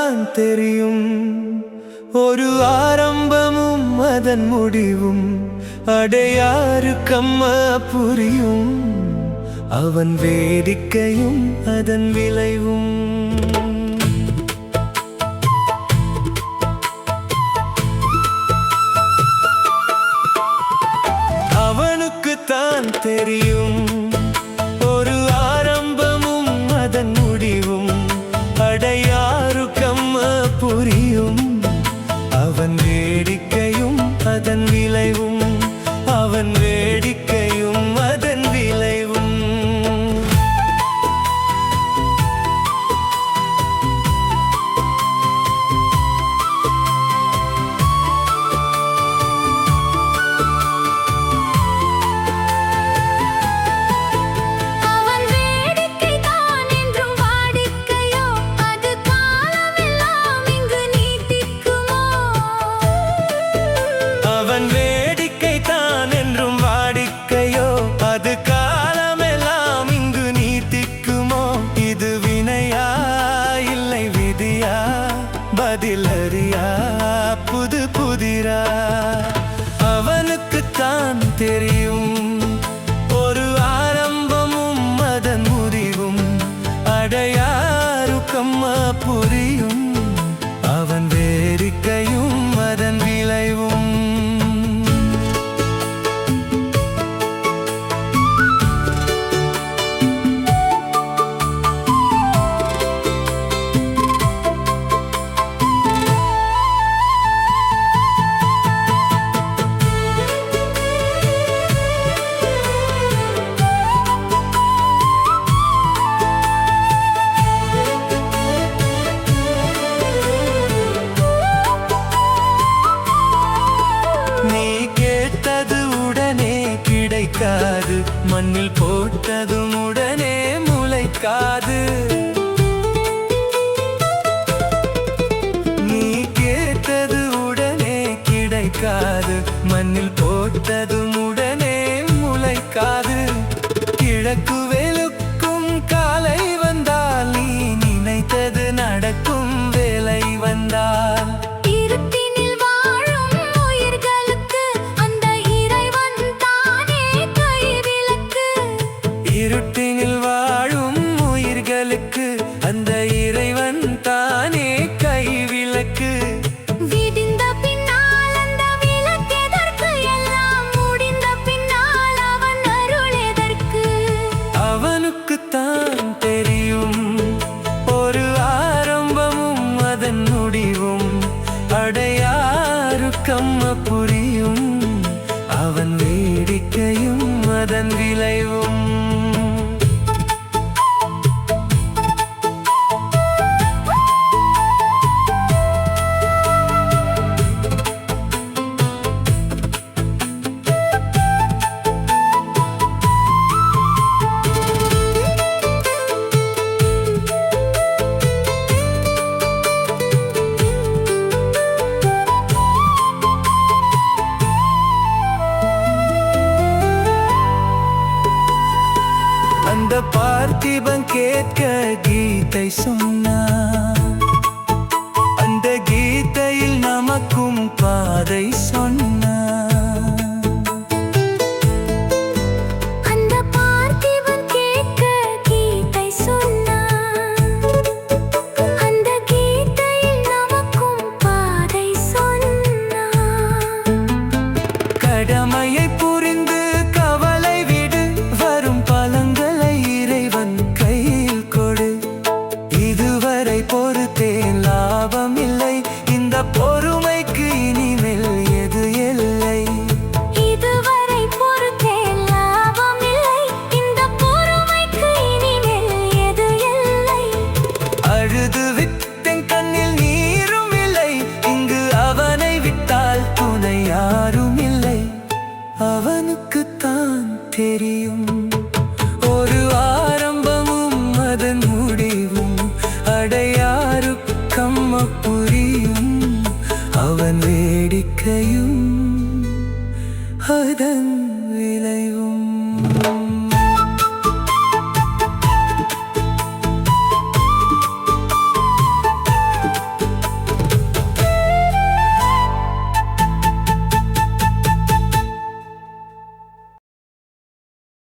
தான் தெரியும். ஒரு ஆரம்பமும் அதன் முடிவும் அடையாருக்கம்மா புரியும். அவன் வேடிக்கையும் அதன் விளைவும். அவனுக்குத்தான் தெரியும். ஒரு ஆரம்பமும் அதன் முடிவும் அடையாருக்கம்மா புரியும். அவன் வேடிக்கையும் அதன் விளைவும். அவன் வேடிக்கையும் அதன் விளைவும். அவன் வேடிக்கை தான் என்றும் வாடிக்கையோ அது காலமெல்லாம் இங்கு நீட்டிக்குமோ. இது வினையா இல்லை விதியா, பதிலறியா புது புதிரா. அவனுக்குத்தான் தெரியும். ஒரு ஆரம்பமும் அதன் முடிவும் அடையாருக்கம்மா புரியும். அவன் வேடிக்கையும் அதன் விளைவும். நீ கேட்டது உடனே கிடைக்காது, மண்ணில் போட்டதும் உடனே முளைக்காது. நீ கேட்டது உடனே கிடைக்காது, மண்ணில் போட்டதும் உடனே முளைக்காது. கிழக்கு வெளுக்கும் காலை வந்தால் நீ நினைத்தது நடக்கும். வேலை வந்தால் இருட்டினில் வாழும் உயிர்களுக்கு அந்த இறைவன் தானே கைவிளக்கு. விடிந்த பின்னால் அந்த விளக்கெதற்கு, எல்லாம் முடிந்த பின்னால் அவன் அருள் எதற்கு? அவனுக்குத்தான் தெரியும். ஒரு ஆரம்பமும் அதன் முடிவும் அடையாருக்கம்மா புரியும். அவன் வேடிக்கையும் அதன் விளைவும். அந்த பார்த்திபன் கேட்க கீதை சொன்னான். அந்த கீதையில் நமக்கும் பாதை சொன்னான். அந்த பார்த்திபன் கேட்க கீதை சொன்னான். அந்த கீதையில் நமக்கும் பாதை சொன்னான். கடமையை புரிந்து கவலை விடு, வரும் பலங்களை இறைவன் கையில் கொடு. இதுவரை பொறுத்தேன் லாபம் இல்லை, இந்த பொறுமைக்கு இனிமேல் எது எல்லை. இதுவரை பொறுத்தேன் லாபம் இல்லை, இந்த பொறுமைக்கு இனிமேல் எது எல்லை. அழுது விட்டேன் கண்ணில் நீரும் இல்லை, இங்கு அவனை விட்டால் துணை யாரும் இல்லை. அவனுக்குத்தான் தெரியும். ஒரு ஆரம்பமும் அதன் முடிவும் அடையாருக்கம்மா புரியும். அவன் வேடிக்கையும் அதன்